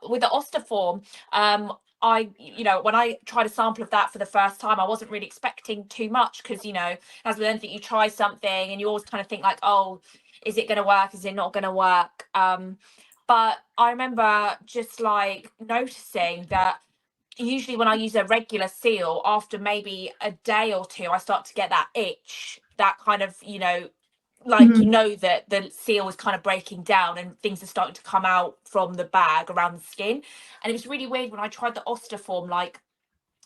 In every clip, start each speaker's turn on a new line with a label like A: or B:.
A: with the Ostoform, when I tried a sample of that for the first time, I wasn't really expecting too much, because, as with anything, you try something and you always kind of think like, oh, is it going to work? Is it not going to work? But I remember just like noticing that usually when I use a regular seal, after maybe a day or two, I start to get that itch, that kind of, like, that the seal is kind of breaking down and things are starting to come out from the bag around the skin. And it was really weird when I tried the Ostoform, like,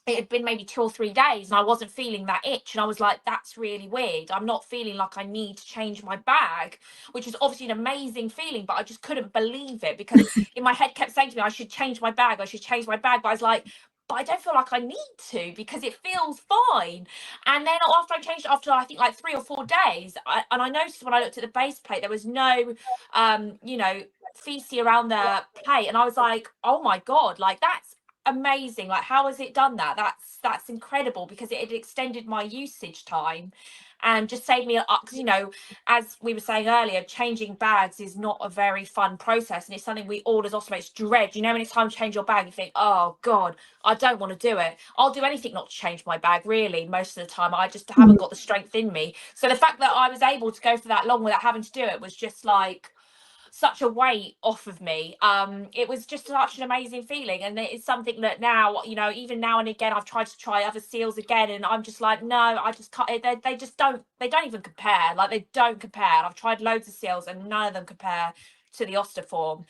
A: it had been maybe 2 or 3 days and I wasn't feeling that itch, and I was like, that's really weird. I'm not feeling like I need to change my bag, which is obviously an amazing feeling, but I just couldn't believe it, because in my head kept saying to me, I should change my bag, I should change my bag, but I was like, but I don't feel like I need to, because it feels fine. And then after I changed it, after I think like 3 or 4 days, I noticed when I looked at the base plate, there was no feces around the plate, and I was like, oh my god, like, that's amazing. Like, how has it done that? That's incredible, because it had extended my usage time and just saved me, because as we were saying earlier, changing bags is not a very fun process, and it's something we all as ostomates dread. When it's time to change your bag, you think, oh god, I don't want to do it. I'll do anything not to change my bag, really. Most of the time I just haven't got the strength in me. So the fact that I was able to go for that long without having to do it was just like such a weight off of me. It was just such an amazing feeling, and it's something that now, even now and again, I've tried to try other seals again, and I'm just like, no, I just can't. They don't even compare. Like, they don't compare. And I've tried loads of seals and none of them compare to the Ostoform,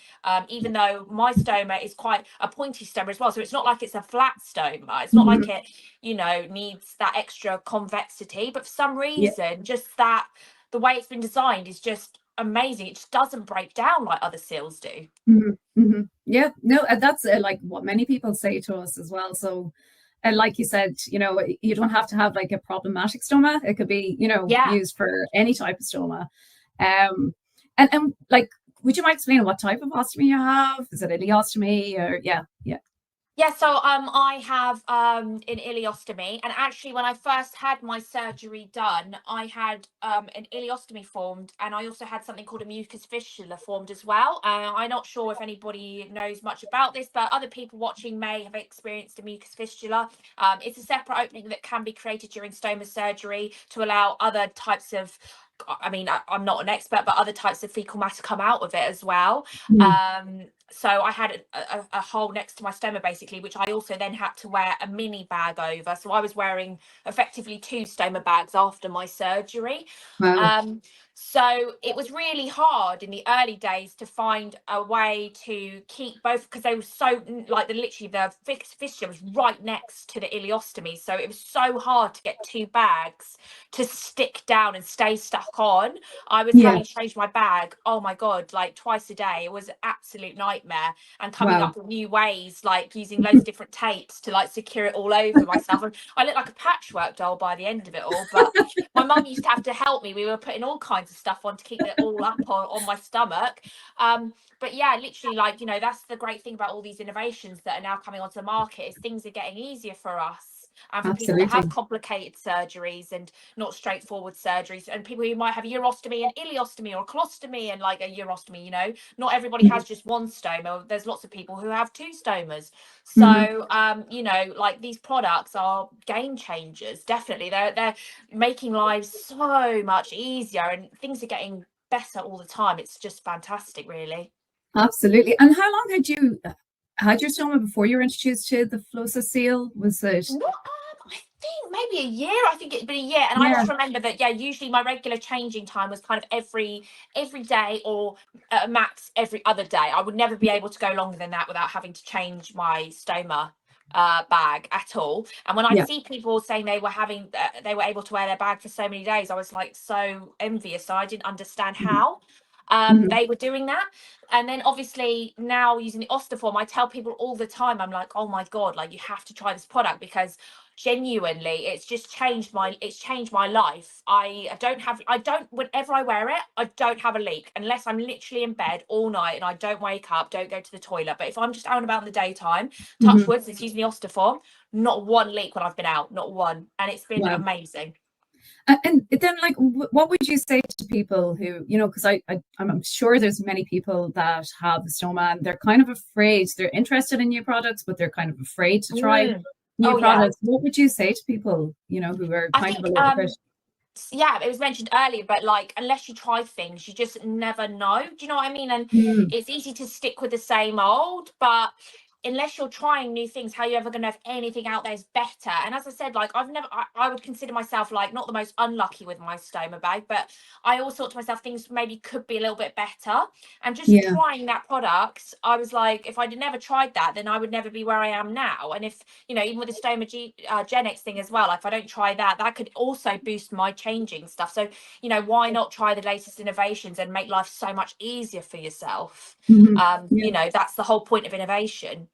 A: even though my stoma is quite a pointy stoma as well, so it's not like it's a flat stoma. It's not like it needs that extra convexity, but for some reason, just that the way it's been designed is just amazing. It just doesn't break down like other seals do.
B: Yeah, no, that's like what many people say to us as well. So, and like you said, you don't have to have like a problematic stoma. It could be, used for any type of stoma. And like, would you mind explaining what type of ostomy you have? Is it ileostomy or
A: Yeah, so I have an ileostomy, and actually when I first had my surgery done, I had an ileostomy formed, and I also had something called a mucus fistula formed as well. I'm not sure if anybody knows much about this, but other people watching may have experienced a mucus fistula. It's a separate opening that can be created during stoma surgery to allow other types of, I'm not an expert, but other types of fecal matter come out of it as well. So I had a hole next to my stoma, basically, which I also then had to wear a mini bag over. So I was wearing effectively 2 stoma bags after my surgery.
B: Wow.
A: So it was really hard in the early days to find a way to keep both, because they were so, like, the fistula was right next to the ileostomy. So it was so hard to get 2 bags to stick down and stay stuck on. I was having to change my bag, oh my god, like twice a day. It was an absolute nightmare, and coming up with new ways, like using loads of different tapes to like secure it all over myself. And I looked like a patchwork doll by the end of it all, but my mum used to have to help me. We were putting all kinds of stuff on to keep it all up on my stomach. But yeah, literally, like, that's the great thing about all these innovations that are now coming onto the market, is things are getting easier for us. And for people that have complicated surgeries and not straightforward surgeries, and people who might have urostomy and ileostomy or colostomy and like a urostomy, not everybody has just one stoma. There's lots of people who have 2 stomas. So, like, these products are game changers. Definitely. They're making lives so much easier, and things are getting better all the time. It's just fantastic, really.
B: Absolutely. And how long had your stoma before you were introduced to the FLOWASSIST seal? Was it?
A: I think maybe a year. I think it'd been a year, and I just remember that usually my regular changing time was kind of every day, or max every other day. I would never be able to go longer than that without having to change my stoma bag at all. And when I see people saying they were able to wear their bag for so many days, I was like so envious. So I didn't understand how they were doing that. And then obviously now using the Ostoform, I tell people all the time, I'm like, oh my god, like, you have to try this product, because genuinely it's changed my life. Whenever I wear it, I don't have a leak, unless I'm literally in bed all night and I don't wake up, don't go to the toilet. But if I'm just out and about in the daytime, touch wood, since using the Ostoform, not one leak when I've been out, not one. And it's been amazing.
B: And then, like, what would you say to people who, you know, because I'm sure there's many people that have stoma and they're kind of afraid, they're interested in new products, but they're kind of afraid to try new products. What would you say to people, you know, who are kind of a little bit?
A: Yeah, it was mentioned earlier, but like, unless you try things, you just never know. Do you know what I mean? And it's easy to stick with the same old, but unless you're trying new things, how are you ever going to have anything out there is better? And as I said, like, I would consider myself like not the most unlucky with my Stomababe, but I always thought to myself things maybe could be a little bit better. And just trying that product, I was like, if I'd never tried that, then I would never be where I am now. And if, you know, even with the Stomagenics thing as well, if I don't try that, that could also boost my changing stuff. So, you know, why not try the latest innovations and make life so much easier for yourself? You know, that's the whole point of innovation.